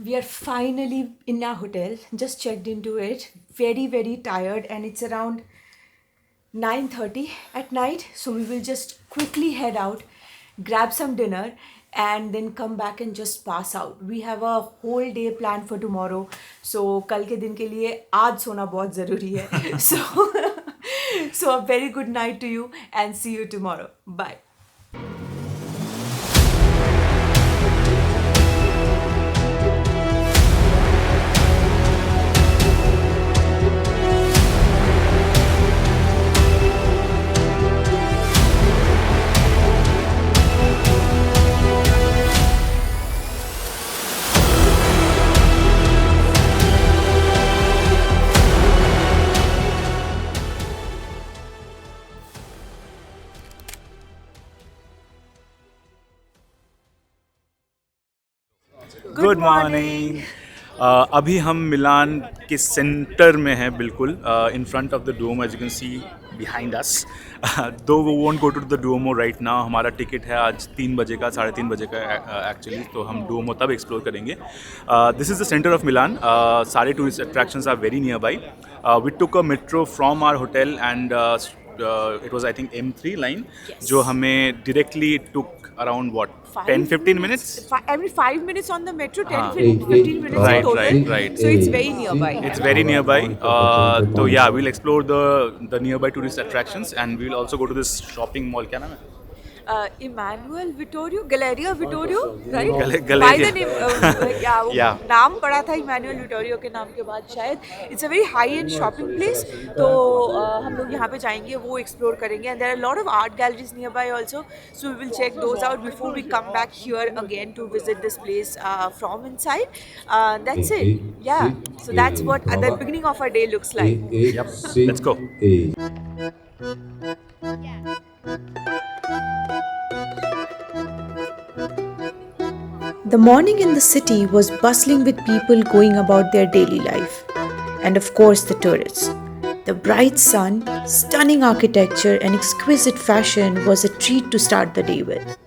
We are finally in our hotel. Just checked into it. Very, very tired, and it's around 9:30 at night. So we will just quickly head out, grab some dinner, and then come back and just pass out. We have a whole day planned for tomorrow. So कल के दिन के लिए आज सोना बहुत ज़रूरी है. So so a very good night to you and see you tomorrow. Bye. Good morning. अभी हम मिलान के सेंटर में हैं, बिल्कुल in front of the Duomo, as you can see behind us. Though we won't go to the Duomo right now. हमारा ticket है आज 3 बजे का, 3:30 बजे का एक्चुअली, तो हम डोमो तब एक्सप्लोर करेंगे। This is the centre of Milan. सारे tourist attractions are very nearby. We took a metro from our hotel and it was I think M3 line, जो हमें directly took around what 10-15 minutes. Every 5 minutes on the metro, 10-15 minutes in total. Right. So it's very nearby. It's very nearby. So yeah, we'll explore the nearby tourist attractions, and we'll also go to this shopping mall. क्या नाम है? Emmanuel Vittorio, Galleria Vittorio, right? Galleria. By the name, Yeah. नाम पड़ा था Emmanuel Vittorio के नाम के बाद शायद. It's a very high-end shopping place. तो हम लोग यहाँ पे जाएंगे, वो explore करेंगे. And there are a lot of art galleries nearby also. So we will check those out before we come back here again to visit this place from inside. That's it. Yeah. So that's what the beginning of our day looks like. Yep. Let's go. The morning in the city was bustling with people going about their daily life. And of course, the tourists. The bright sun, stunning architecture, and exquisite fashion was a treat to start the day with.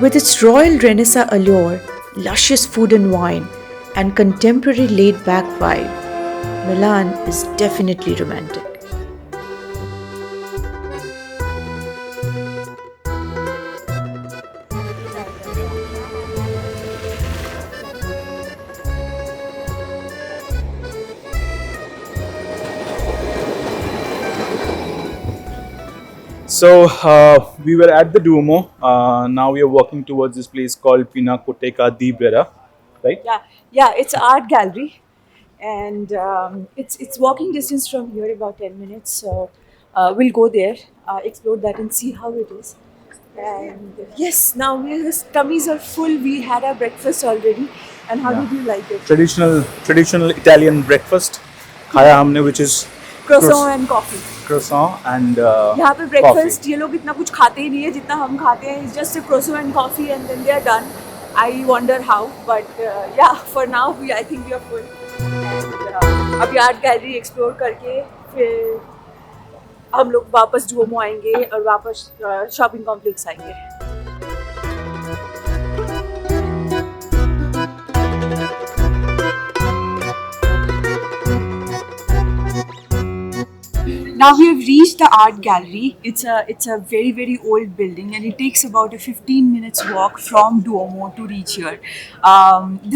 With its royal Renaissance allure, luscious food and wine, and contemporary laid-back vibe, Milan is definitely romantic. So we were at the Duomo. Now we are walking towards this place called Pinacoteca di Brera, right? Yeah, it's an art gallery, and it's walking distance from here, about 10 minutes. So we'll go there, explore that, and see how it is. And yes, now our tummies are full. We had our breakfast already. And how did you like it? Traditional Italian breakfast. खाया हमने, which is Croissant and coffee. Croissant and यहाँ पे breakfast ये लोग इतना कुछ खाते ही नहीं है जितना हम खाते हैं. It's just a croissant and coffee and then they are done. I wonder how, but yeah, for now I think we are full. And अभी आर्ट गैलरी एक्सप्लोर करके फिर हम लोग वापस डुओमो आएंगे और वापस शॉपिंग कॉम्प्लेक्स आएंगे. Now we have reached the art gallery. It's a very, very old building, and it takes about a 15 minutes walk from Duomo to reach here.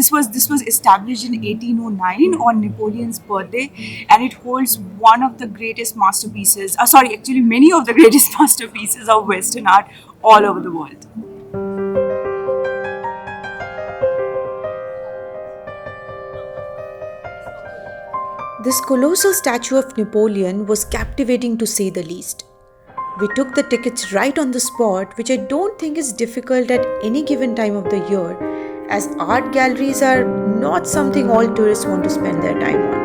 This was established in 1809 on Napoleon's birthday, and it holds one of the greatest masterpieces. Actually many of the greatest masterpieces of Western art all over the world. This colossal statue of Napoleon was captivating to say the least. We took the tickets right on the spot, which I don't think is difficult at any given time of the year, as art galleries are not something all tourists want to spend their time on.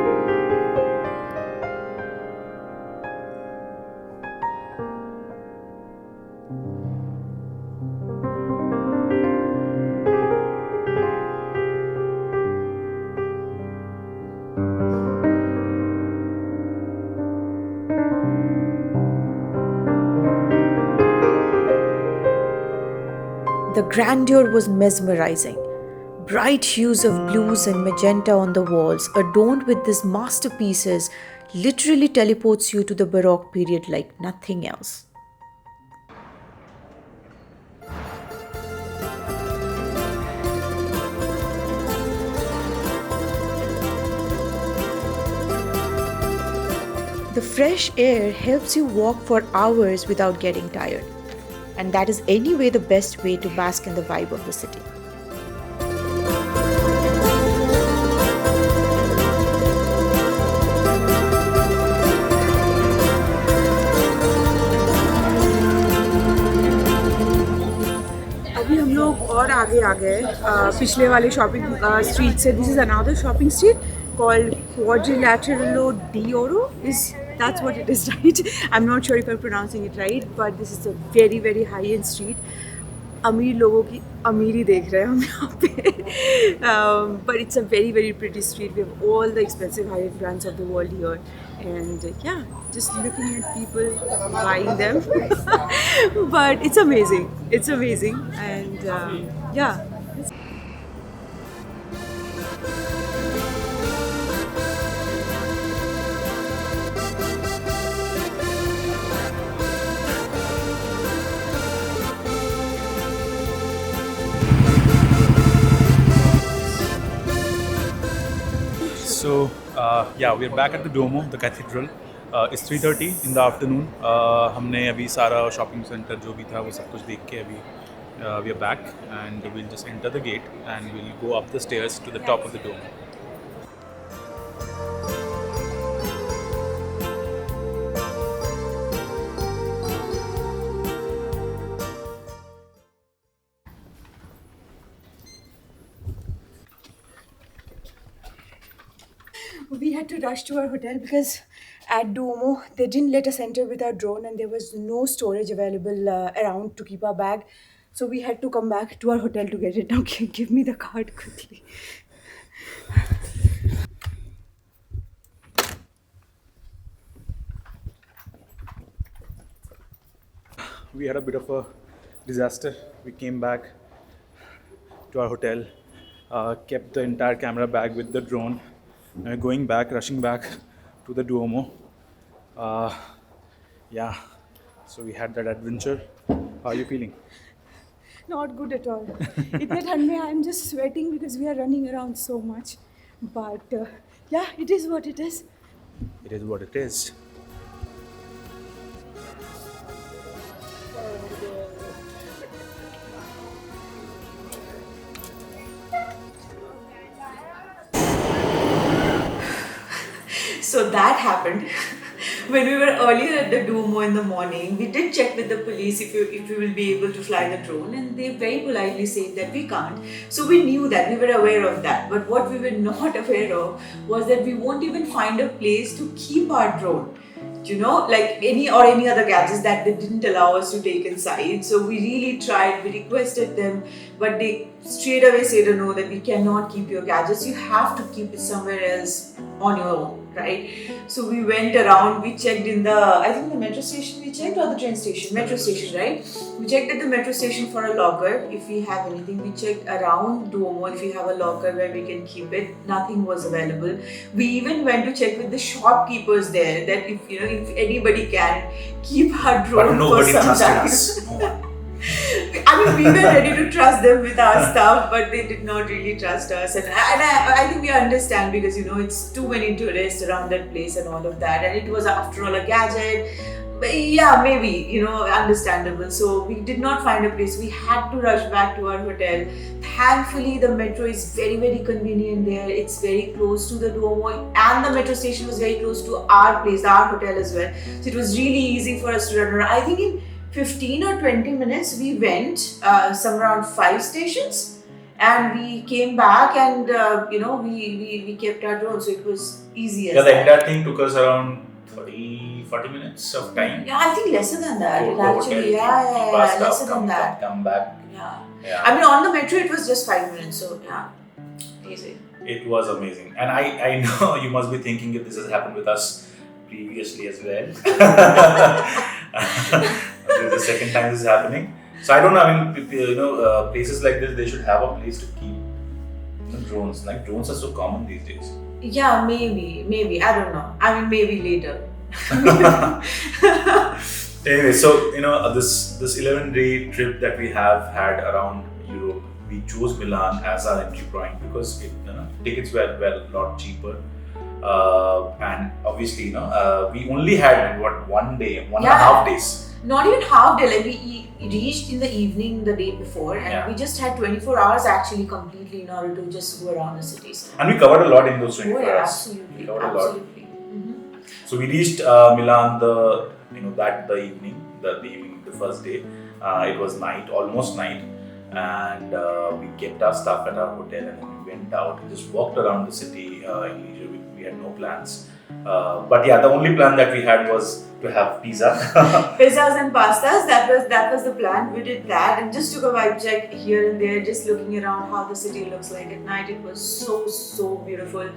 The grandeur was mesmerizing. Bright hues of blues and magenta on the walls, adorned with these masterpieces, literally teleports you to the Baroque period like nothing else. The fresh air helps you walk for hours without getting tired. And that is anyway the best way to bask in the vibe of the city. अभी हम लोग और आगे आ गए पिछले वाले shopping street से. This is another shopping street called Quadrilateral d'Oro. That's what it is, right? I'm not sure if I'm pronouncing it right, but this is a very very high-end street. अमीर लोगों की अमीरी देख रहे हैं हम यहाँ पे. But it's a very very pretty street. We have all the expensive high-end brands of the world here, and yeah, just looking at people buying them. But it's amazing. It's amazing, and yeah. So, yeah, we're back at the Duomo, the cathedral. It's 3:30 in the afternoon. हमने अभी सारा shopping center जो भी था वो सब कुछ देख के अभी we are back, and we'll just enter the gate and we'll go up the stairs to the top of the Duomo. We had to rush to our hotel because at Duomo they didn't let us enter with our drone, and there was no storage available around to keep our bag. So we had to come back to our hotel to get it. Now give me the card quickly. We had a bit of a disaster. We came back to our hotel, kept the entire camera bag with the drone, going back, rushing back to the Duomo. Yeah, so we had that adventure. How are you feeling? Not good at all. इतने ठंड में I'm just sweating because we are running around so much. But yeah, it is what it is. It is what it is. So that happened. When we were earlier at the Duomo in the morning, we did check with the police if we will be able to fly the drone, and they very politely said that we can't. So we knew that, we were aware of that. But what we were not aware of was that we won't even find a place to keep our drone. You know, like any other gadgets that they didn't allow us to take inside. So we really tried, we requested them, but they straight away said no, that we cannot keep your gadgets. You have to keep it somewhere else on your own, right? So we went around, we checked in I think the metro station we checked, or the train station, metro station, right? We checked at the metro station for a locker if we have anything. We checked around Duomo if we have a locker where we can keep it. Nothing was available. We even went to check with the shopkeepers there that if anybody can keep our drone for some time. Us. I mean, we were ready to trust them with our stuff, but they did not really trust us. And I think we understand because, it's too many tourists around that place and all of that. And it was, after all, a gadget. But yeah, maybe, understandable. So we did not find a place. We had to rush back to our hotel. Thankfully, the metro is very, very convenient there. It's very close to the Duomo, and the metro station was very close to our place, our hotel as well. So it was really easy for us to run around. I think in 15 or 20 minutes, we went somewhere around 5 stations. And we came back and, we kept our drone. So it was easy as Yeah, the that. entire thing took us around 40 minutes of time. Yeah, I think lesser than that. Go It to actually, hotel, yeah, passed lesser out, than that. come back. Yeah. Yeah. I mean, on the metro, it was just 5 minutes. So, yeah, easy. It was amazing. And I know you must be thinking if this has happened with us previously as well. This is the second time this is happening. So I don't know, I mean, places like this, they should have a place to keep drones. Like drones are so common these days. Yeah, maybe. I don't know. I mean, maybe later. Anyway, so this 11-day trip that we have had around Europe, we chose Milan as our entry point because tickets were a lot cheaper, and obviously we only had one day, 1.5 days. Not even half day. Like we reached in the evening the day before, and we just had 24 hours actually completely in order to just go around the cities. And we covered a lot in those 24 hours. Absolutely, We covered absolutely. a lot. So we reached Milan the evening, the first day. It was night, almost night, and we kept our stuff at our hotel, and then we went out and just walked around the city in leisure. We had no plans, but yeah, the only plan that we had was to have pizza. Pizzas and pastas, that was the plan. We did that and just took a vibe check here and there, just looking around how the city looks like at night. It was so beautiful.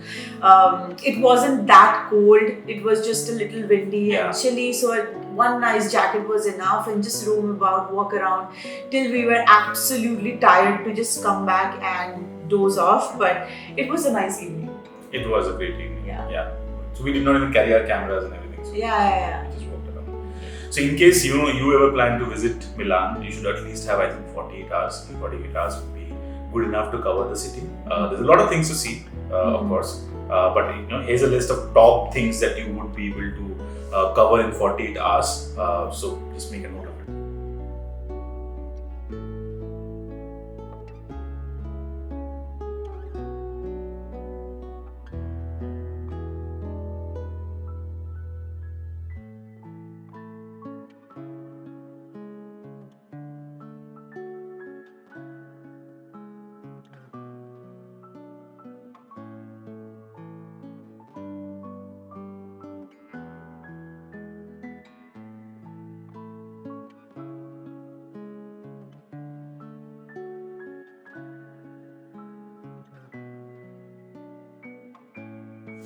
It wasn't that cold, it was just a little windy and chilly, so one nice jacket was enough, and just roam about, walk around till we were absolutely tired to just come back and doze off. But it was a nice evening. It was a great evening. Yeah. So we did not even carry our cameras and everything. So Yeah. we just walked around. So in case you ever plan to visit Milan, you should at least have, I think, 48 hours. And 48 hours would be good enough to cover the city. There's a lot of things to see, of course. But here's a list of top things that you would be able to cover in 48 hours. So just make a note of it.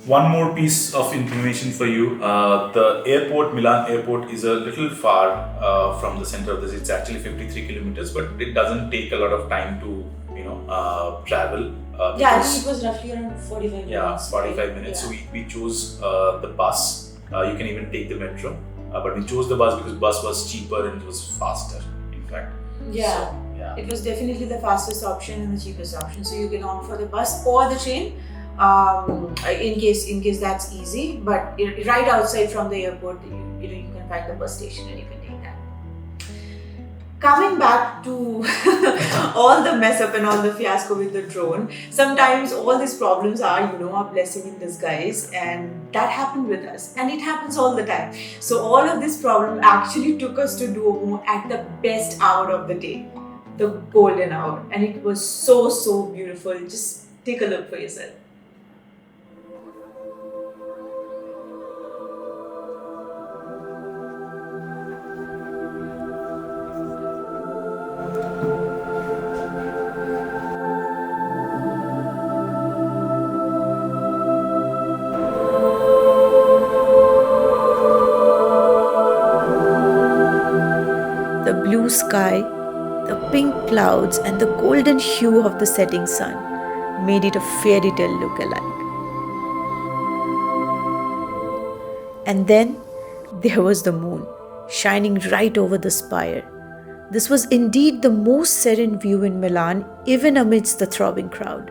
One more piece of information for you. The airport, Milan airport, is a little far from the center of the city. It's actually 53 kilometers, but it doesn't take a lot of time to, travel. I think it was roughly around 45 minutes. Yeah, 45 minutes. Yeah. So we chose the bus. You can even take the metro. But we chose the bus because bus was cheaper and it was faster, in fact. Yeah. So, yeah. It was definitely the fastest option and the cheapest option. So you can opt for the bus or the train, in case that's easy. But right outside from the airport, you can find the bus station and you can take that. Coming back to all the mess up and all the fiasco with the drone, sometimes all these problems are, a blessing in disguise, and that happened with us, and it happens all the time. So all of this problem actually took us to Duomo at the best hour of the day, the golden hour, and it was so beautiful. Just take a look for yourself. The blue sky, the pink clouds, and the golden hue of the setting sun made it a fairy tale look-alike. And then there was the moon, shining right over the spire. This was indeed the most serene view in Milan, even amidst the throbbing crowd.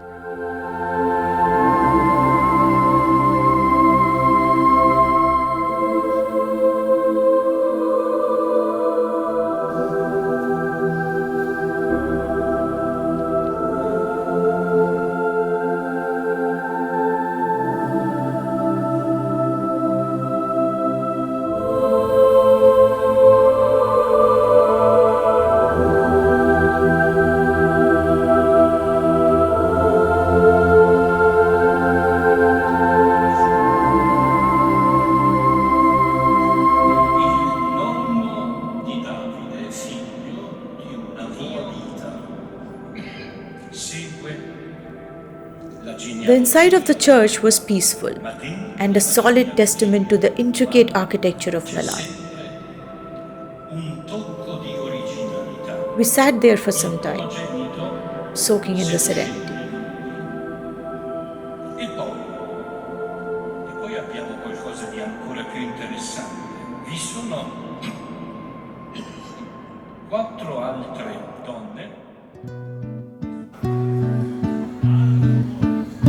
The inside of the church was peaceful and a solid testament to the intricate architecture of Milan. We sat there for some time, soaking in the serenity. E poi abbiamo qualcosa di ancora più interessante. Vi sono 4 altre donne.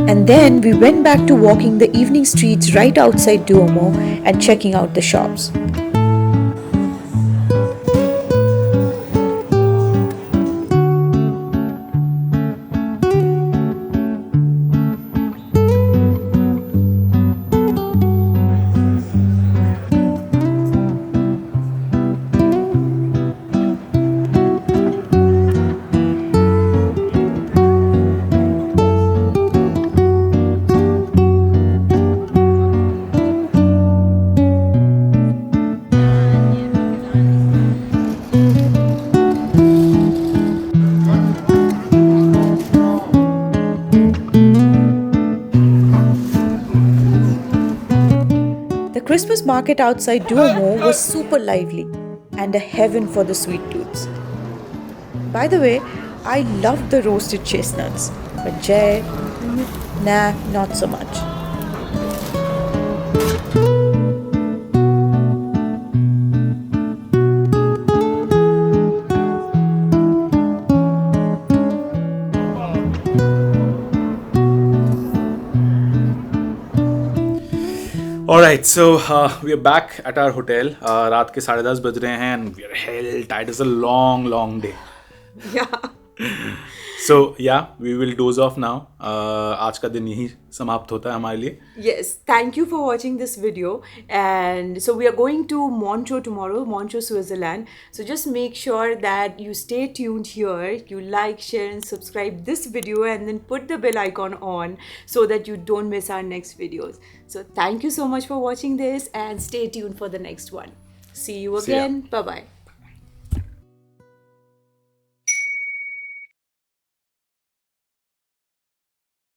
And then we went back to walking the evening streets right outside Duomo and checking out the shops. The Christmas market outside Duomo was super lively and a heaven for the sweet tooths. By the way, I loved the roasted chestnuts, but Jay, nah, not so much. Alright, so we are back at our hotel. रात के 10:30 बज रहे हैं and we are hell tired. It's a long, long day. Yeah. So yeah, we will doze off now. आज का दिन यही समाप्त होता है हमारे लिए. Yes, thank you for watching this video. And so we are going to Montreux tomorrow, Montreux, Switzerland. So just make sure that you stay tuned here. You like, share, and subscribe this video, and then put the bell icon on so that you don't miss our next videos. So thank you so much for watching this, and stay tuned for the next one. See you See ya. again. Bye bye.